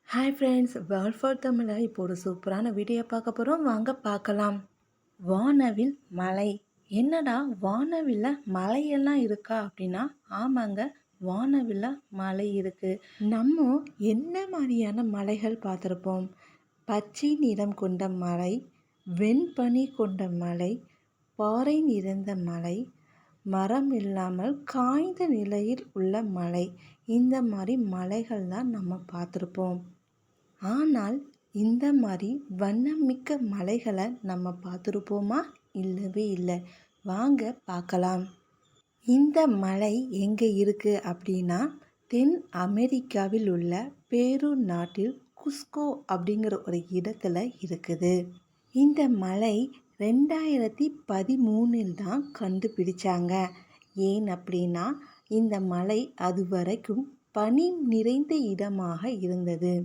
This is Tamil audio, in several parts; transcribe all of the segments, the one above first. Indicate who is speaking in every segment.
Speaker 1: ஹாய் ஃப்ரெண்ட்ஸ், வேர்ல்ட் ஃபார் தமிழில் இப்போ ஒரு சூப்பரான வீடியோ பார்க்க போகிறோம். வாங்க பார்க்கலாம். வானவில் மலை. என்னடா வானவில்ல மலையெல்லாம் இருக்கா அப்படின்னா, ஆமாங்க, வானவில்ல மலை இருக்குது. நம்ம என்ன மாதிரியான மலைகள் பார்த்துருப்போம்? பச்சை நிறம் கொண்ட மலை, வெண்பனி கொண்ட மலை, பாறை நிறைந்த மலை, மரம் இல்லாமல் காய்ந்த நிலையில் உள்ள மலை. இந்த மாதிரி மலைகள் தான் நம்ம பார்த்துருப்போம். ஆனால் இந்த மாதிரி வண்ணமிக்க மலைகளை நம்ம பார்த்துருப்போமா? இல்லவே இல்லை. வாங்க பார்க்கலாம். இந்த மலை எங்கே இருக்குது அப்படின்னா, தென் அமெரிக்காவில் உள்ள பேரு நாட்டில் குஸ்கோ அப்படிங்கிற ஒரு இடத்துல இருக்குது. இந்த மலை 2013 தான் கண்டுபிடிச்சாங்க. ஏன் அப்படின்னா, இந்த மலை அது வரைக்கும் பனி நிறைந்த இடமாக இருந்தது.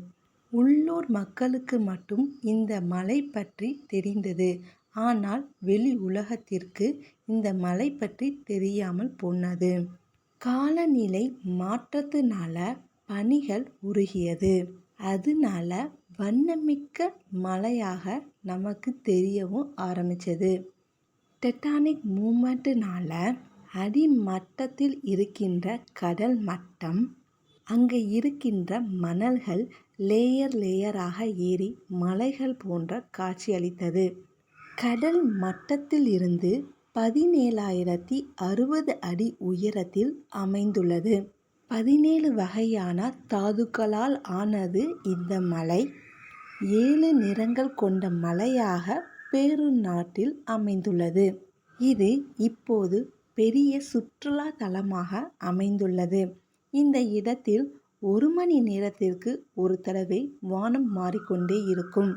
Speaker 1: உள்ளூர் மக்களுக்கு மட்டும் இந்த மலை பற்றி தெரிந்தது. ஆனால் வெளி உலகத்திற்கு இந்த மலை பற்றி தெரியாமல் போனது. காலநிலை மாற்றத்தினால பனிகள் உருகியது. அதனால வண்ணமிக்க மலையாக நமக்கு தெரியவும் ஆரம்பித்தது. டெக்டானிக் மூமெண்ட்னால அடிமட்டத்தில் இருக்கின்ற கடல் மட்டம், அங்கே இருக்கின்ற மணல்கள் லேயராக ஏறி மலைகள் போன்ற காட்சியளித்தது. கடல் மட்டத்தில் இருந்து 17,060 அடி உயரத்தில் அமைந்துள்ளது. 17 வகையான தாதுக்களால் ஆனது இந்த மலை. 7 நிறங்கள் கொண்ட மலையாக பேரு நாட்டில் அமைந்துள்ளது. இது இப்போது பெரிய சுற்றுலா தலமாக அமைந்துள்ளது. இந்த இடத்தில் 1 மணி நேரத்திற்கு ஒரு தடவை வானம் மாறிக்கொண்டே இருக்கும்.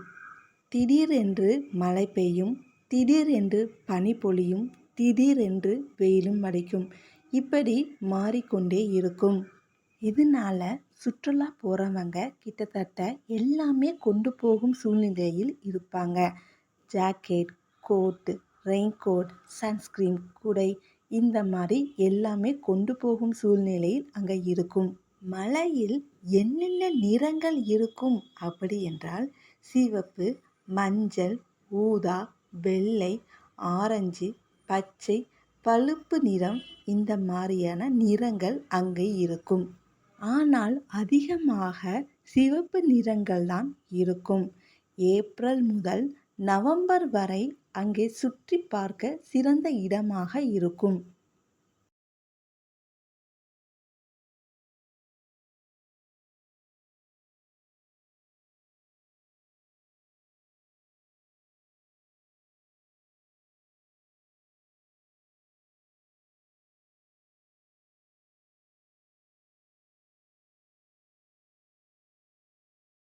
Speaker 1: திடீரென்று மழை பெய்யும், திடீரென்று பனி பொழியும், திடீரென்று வெயிலும் அடிக்கும். இப்படி மாறிக்கொண்டே இருக்கும். இதனால சுற்றுலா போகிறவங்க கிட்டத்தட்ட எல்லாமே கொண்டு போகும் சூழ்நிலையில் இருப்பாங்க. ஜாக்கெட், கோட்டு, ரெயின்கோட், சன்ஸ்கிரீன், குடை, இந்த மாதிரி எல்லாமே கொண்டு போகும் சூழ்நிலையில் அங்கே இருக்கும். மலையில் என்னென்ன நிறங்கள் இருக்கும் அப்படி என்றால், சிவப்பு, மஞ்சள், ஊதா, வெள்ளை, ஆரஞ்சு, பச்சை, பழுப்பு நிறம், இந்த மாதிரியான நிறங்கள் அங்கே இருக்கும். ஆனால் அதிகமாக சிவப்பு நிறங்கள் தான் இருக்கும். ஏப்ரல் முதல் நவம்பர் வரை அங்கே சுற்றி பார்க்க சிறந்த இடமாக இருக்கும்.